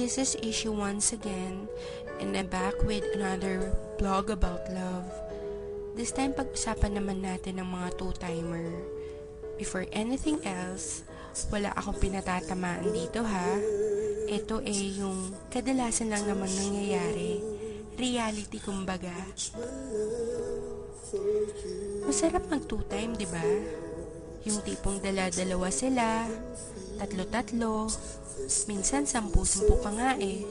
This is Ishi once again, and I'm back with another vlog about love. This time, pag-usapan naman natin ng mga two-timer. Before anything else, wala akong pinatatamaan dito ha. Ito yung kadalasan lang naman nangyayari. Reality kumbaga. Masarap mag two-time, di ba? Yung tipong dala-dalawa sila, tatlo-tatlo, minsan 10-10 pa nga eh.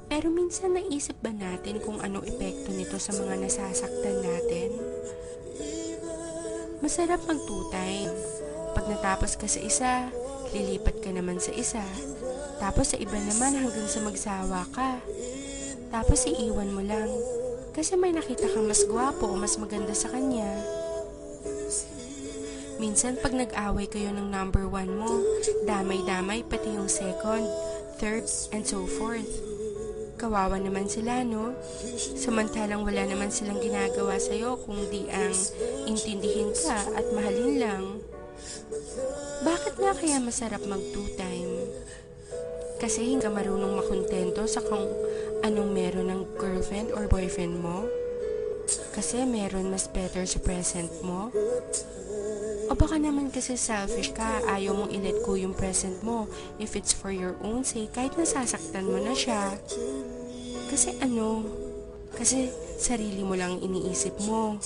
Pero minsan naisip ba natin kung anong epekto nito sa mga nasasaktan natin? Masarap mag two-time. Pag natapos ka sa isa, lilipat ka naman sa isa. Tapos sa iba naman hanggang sa magsawa ka. Tapos iiwan mo lang. Kasi may nakita kang mas gwapo o mas maganda sa kanya. Minsan pag nag-away kayo ng number 1 mo, damay-damay pati yung second, third, and so forth. Kawawa naman sila, no? Samantalang wala naman silang ginagawa sa'yo kung di ang intindihin ka at mahalin lang. Bakit nga kaya masarap mag two-time? Kasi hindi ka marunong makontento sa kung anong meron ng girlfriend or boyfriend mo? Kasi meron mas better sa present mo? O baka naman kasi selfish ka, ayaw mong i-let go yung present mo if it's for your own sake kahit nasasaktan mo na siya. Kasi Kasi sarili mo lang iniisip mo.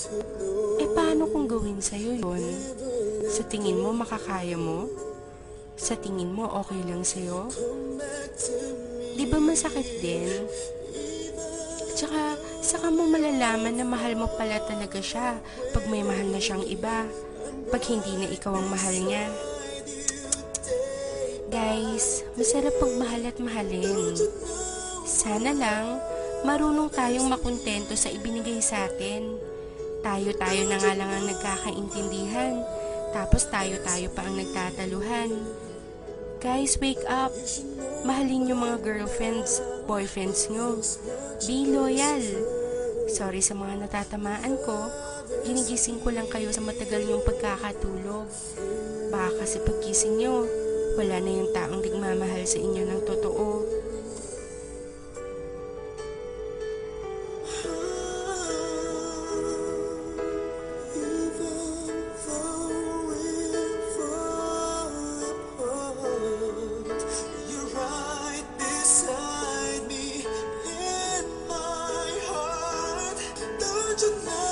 Paano kung gawin sa'yo yun? Sa tingin mo makakaya mo? Sa tingin mo okay lang sa'yo? Di ba masakit din? Tsaka, saka mo malalaman na mahal mo pala talaga siya pag may mahal na siyang iba. Pag hindi na ikaw ang mahal niya. Guys, masarap pagmahal at mahalin. Sana lang, marunong tayong makontento sa ibinigay sa atin. Tayo-tayo na nga lang ang nagkakaintindihan. Tapos tayo-tayo pa ang nagtataluhan. Guys, wake up. Mahalin yung mga girlfriends, boyfriends nyo. Be loyal. Sorry sa mga natatamaan ko. Ginigising ko lang kayo sa matagal yung pagkakatulog. Baka kasi paggising nyo, wala na yung taong nagmamahal sa inyo ng totoo. Tonight